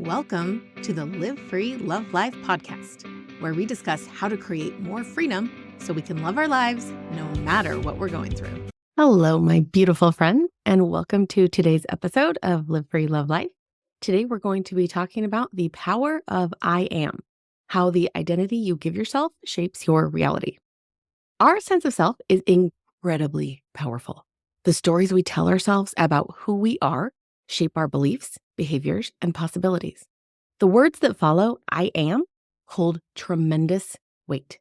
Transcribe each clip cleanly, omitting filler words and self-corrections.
Welcome to the Live Free, Love Life podcast, where we discuss how to create more freedom so we can love our lives no matter what we're going through. Hello, my beautiful friend, and welcome to today's episode of Live Free, Love Life. Today, we're going to be talking about the power of I am, how the identity you give yourself shapes your reality. Our sense of self is incredibly powerful. The stories we tell ourselves about who we are shape our beliefs, behaviors, and possibilities. The words that follow, I am, hold tremendous weight.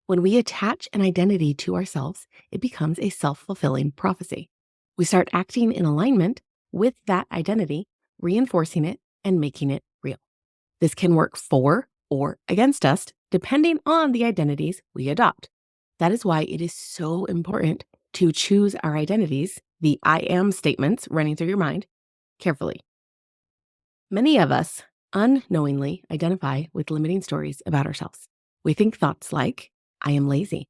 When we attach an identity to ourselves, it becomes a self-fulfilling prophecy. We start acting in alignment with that identity, reinforcing it and making it real. This can work for or against us, depending on the identities we adopt. That is why it is so important to choose our identities, the I am statements running through your mind, carefully. Many of us unknowingly identify with limiting stories about ourselves. We think thoughts like, I am lazy.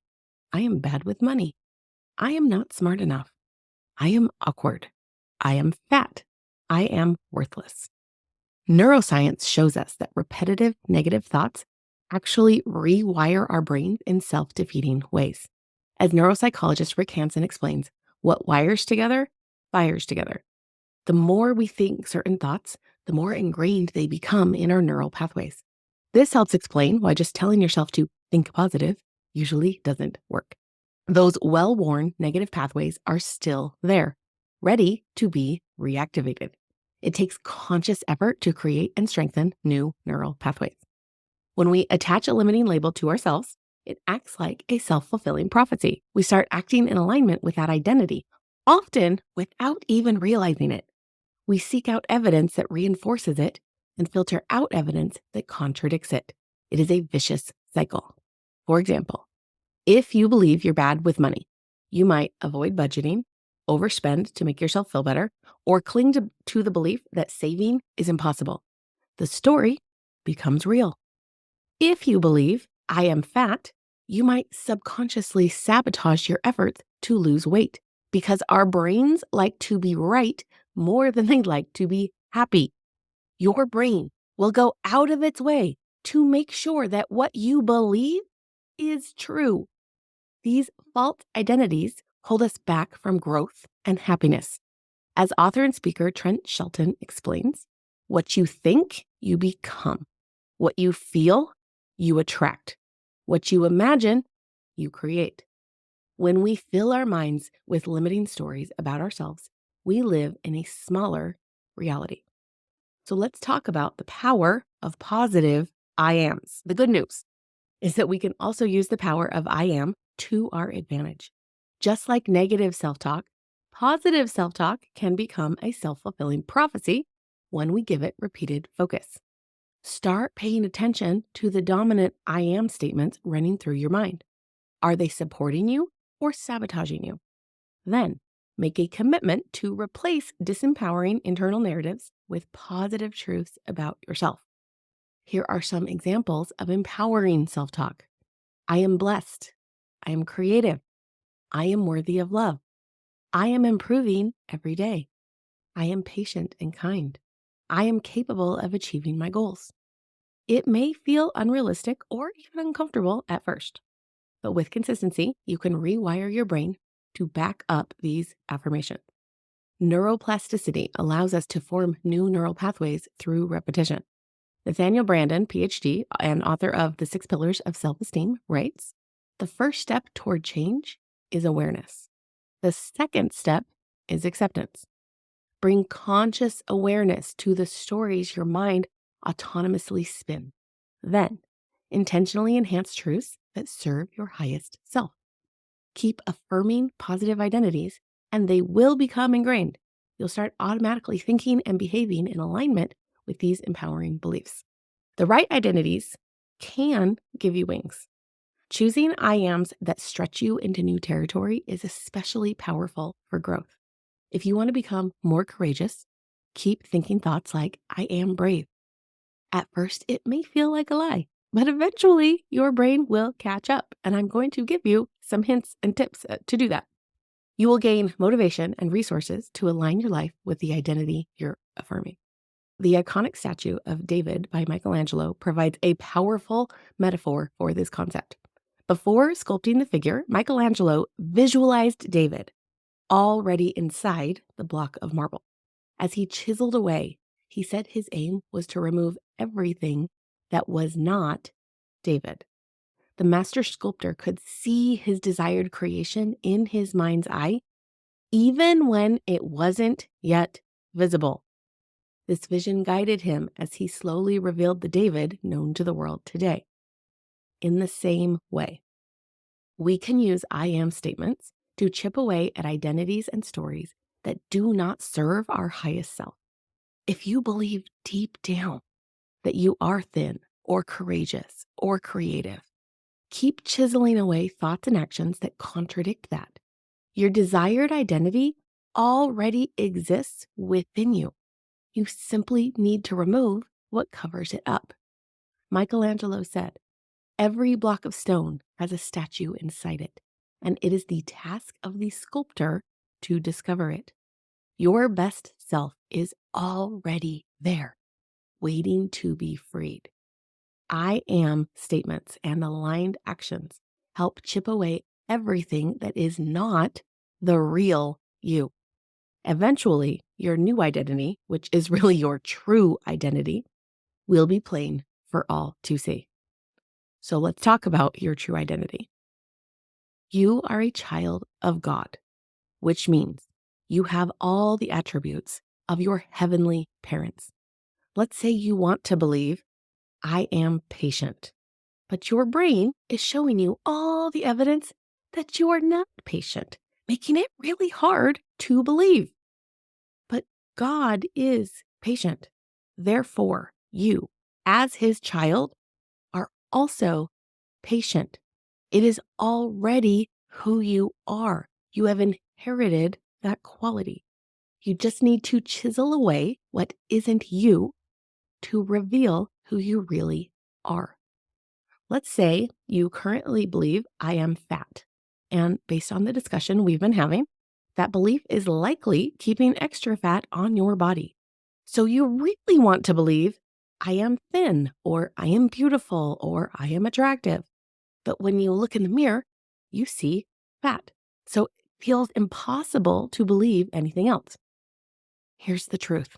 I am bad with money. I am not smart enough. I am awkward. I am fat. I am worthless. Neuroscience shows us that repetitive negative thoughts actually rewire our brain in self-defeating ways. As neuropsychologist Rick Hansen explains, what wires together, fires together. The more we think certain thoughts, the more ingrained they become in our neural pathways. This helps explain why just telling yourself to think positive usually doesn't work. Those well-worn negative pathways are still there, ready to be reactivated. It takes conscious effort to create and strengthen new neural pathways. When we attach a limiting label to ourselves, it acts like a self-fulfilling prophecy. We start acting in alignment with that identity, often without even realizing it. We seek out evidence that reinforces it and filter out evidence that contradicts it. It is a vicious cycle. For example, if you believe you're bad with money, you might avoid budgeting, overspend to make yourself feel better, or cling to the belief that saving is impossible. The story becomes real. If you believe I am fat, you might subconsciously sabotage your efforts to lose weight because our brains like to be right more than they like to be happy. Your brain will go out of its way to make sure that what you believe is true. These false identities hold us back from growth and happiness. As author and speaker Trent Shelton explains, what you think, you become. What you feel, you attract. What you imagine, you create. When we fill our minds with limiting stories about ourselves, we live in a smaller reality. So let's talk about the power of positive I ams. The good news is that we can also use the power of I am to our advantage. Just like negative self-talk, positive self-talk can become a self-fulfilling prophecy when we give it repeated focus. Start paying attention to the dominant I am statements running through your mind. Are they supporting you or sabotaging you? Then make a commitment to replace disempowering internal narratives with positive truths about yourself. Here are some examples of empowering self-talk. I am blessed. I am creative. I am worthy of love. I am improving every day. I am patient and kind. I am capable of achieving my goals. It may feel unrealistic or even uncomfortable at first, but with consistency, you can rewire your brain to back up these affirmations. Neuroplasticity allows us to form new neural pathways through repetition. Nathaniel Branden, PhD, and author of The 6 Pillars of Self-Esteem, writes, the first step toward change is awareness. The second step is acceptance. Bring conscious awareness to the stories your mind autonomously spins. Then, intentionally enhance truths that serve your highest self. Keep affirming positive identities, and they will become ingrained. You'll start automatically thinking and behaving in alignment with these empowering beliefs. The right identities can give you wings. Choosing I ams that stretch you into new territory is especially powerful for growth. If you want to become more courageous, keep thinking thoughts like, I am brave. At first, it may feel like a lie, but eventually your brain will catch up, and I'm going to give you some hints and tips to do that. You will gain motivation and resources to align your life with the identity you're affirming. The iconic statue of David by Michelangelo provides a powerful metaphor for this concept. Before sculpting the figure, Michelangelo visualized David already inside the block of marble. As he chiseled away, he said his aim was to remove everything that was not David. The master sculptor could see his desired creation in his mind's eye, even when it wasn't yet visible. This vision guided him as he slowly revealed the David known to the world today. In the same way, we can use I am statements to chip away at identities and stories that do not serve our highest self. If you believe deep down that you are thin or courageous or creative, keep chiseling away thoughts and actions that contradict that. Your desired identity already exists within you. You simply need to remove what covers it up. Michelangelo said, "Every block of stone has a statue inside it, and it is the task of the sculptor to discover it." Your best self is already there, waiting to be freed. I am statements and aligned actions help chip away everything that is not the real you. Eventually, your new identity, which is really your true identity, will be plain for all to see. So let's talk about your true identity. You are a child of God, which means you have all the attributes of your heavenly parents. Let's say you want to believe, I am patient, but your brain is showing you all the evidence that you are not patient, making it really hard to believe. But God is patient. Therefore, you, as his child, are also patient. It is already who you are. You have inherited that quality. You just need to chisel away what isn't you to reveal who you really are. Let's say you currently believe I am fat. And based on the discussion we've been having, that belief is likely keeping extra fat on your body. So you really want to believe I am thin, or I am beautiful, or I am attractive. But when you look in the mirror, you see fat. So it feels impossible to believe anything else. Here's the truth.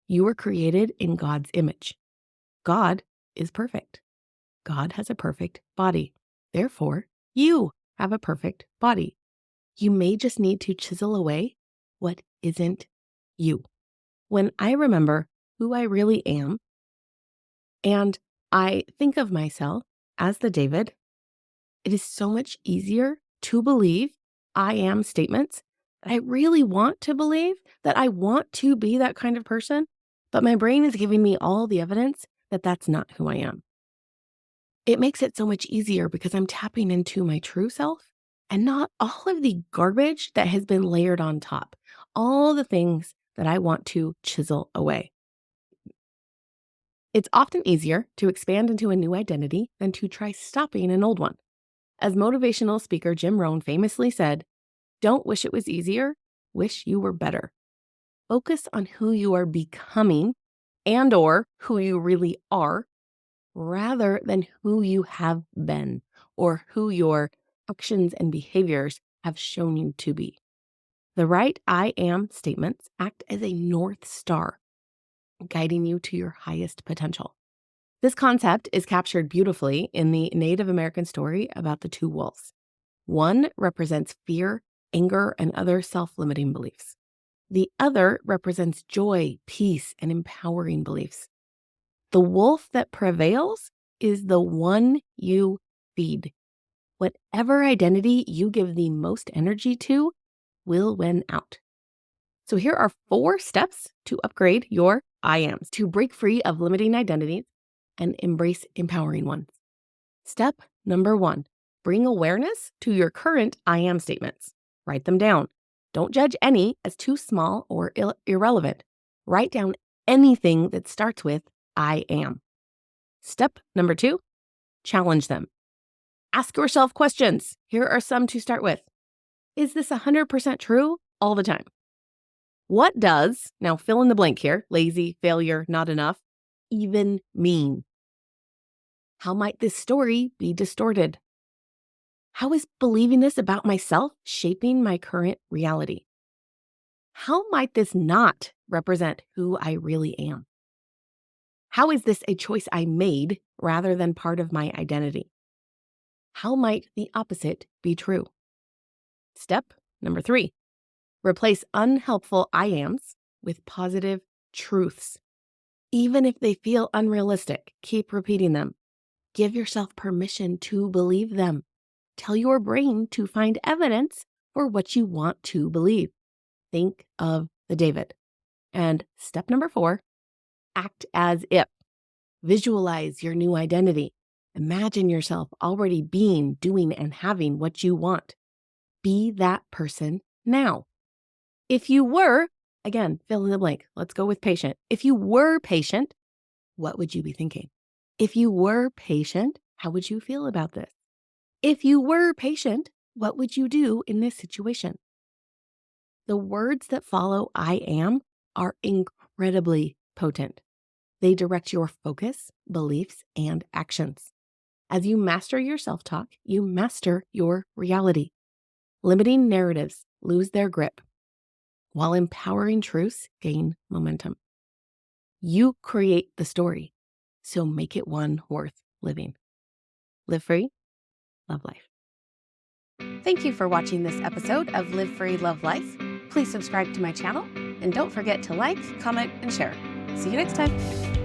You were created in God's image. God is perfect. God has a perfect body. Therefore, you have a perfect body. You may just need to chisel away what isn't you. When I remember who I really am, and I think of myself as the David, it is so much easier to believe I am statements that I really want to believe, that I want to be that kind of person, but my brain is giving me all the evidence that that's not who I am. It makes it so much easier because I'm tapping into my true self and not all of the garbage that has been layered on top, all the things that I want to chisel away. It's often easier to expand into a new identity than to try stopping an old one. As motivational speaker Jim Rohn famously said, "Don't wish it was easier, wish you were better." Focus on who you are becoming and/or who you really are, rather than who you have been or who your actions and behaviors have shown you to be. The right I am statements act as a North Star, guiding you to your highest potential. This concept is captured beautifully in the Native American story about the two wolves. One represents fear, anger, and other self-limiting beliefs. The other represents joy, peace, and empowering beliefs. The wolf that prevails is the one you feed. Whatever identity you give the most energy to will win out. So here are 4 steps to upgrade your I ams, to break free of limiting identities and embrace empowering ones. Step number 1, bring awareness to your current I am statements. Write them down. Don't judge any as too small or irrelevant. Write down anything that starts with I am. Step number 2, challenge them. Ask yourself questions. Here are some to start with. Is this 100% true all the time? What does, now fill in the blank here, lazy, failure, not enough, even mean? How might this story be distorted? How is believing this about myself shaping my current reality? How might this not represent who I really am? How is this a choice I made rather than part of my identity? How might the opposite be true? Step number 3, replace unhelpful I ams with positive truths. Even if they feel unrealistic, keep repeating them. Give yourself permission to believe them. Tell your brain to find evidence for what you want to believe. Think of the David. And step number 4, act as if. Visualize your new identity. Imagine yourself already being, doing, and having what you want. Be that person now. If you were, again, fill in the blank. Let's go with patient. If you were patient, what would you be thinking? If you were patient, how would you feel about this? If you were patient, what would you do in this situation? The words that follow I am are incredibly potent. They direct your focus, beliefs, and actions. As you master your self-talk, you master your reality. Limiting narratives lose their grip, while empowering truths gain momentum. You create the story, so make it one worth living. Live free, love life. Thank you for watching this episode of Live Free, Love Life. Please subscribe to my channel, and don't forget to like, comment, and share. See you next time.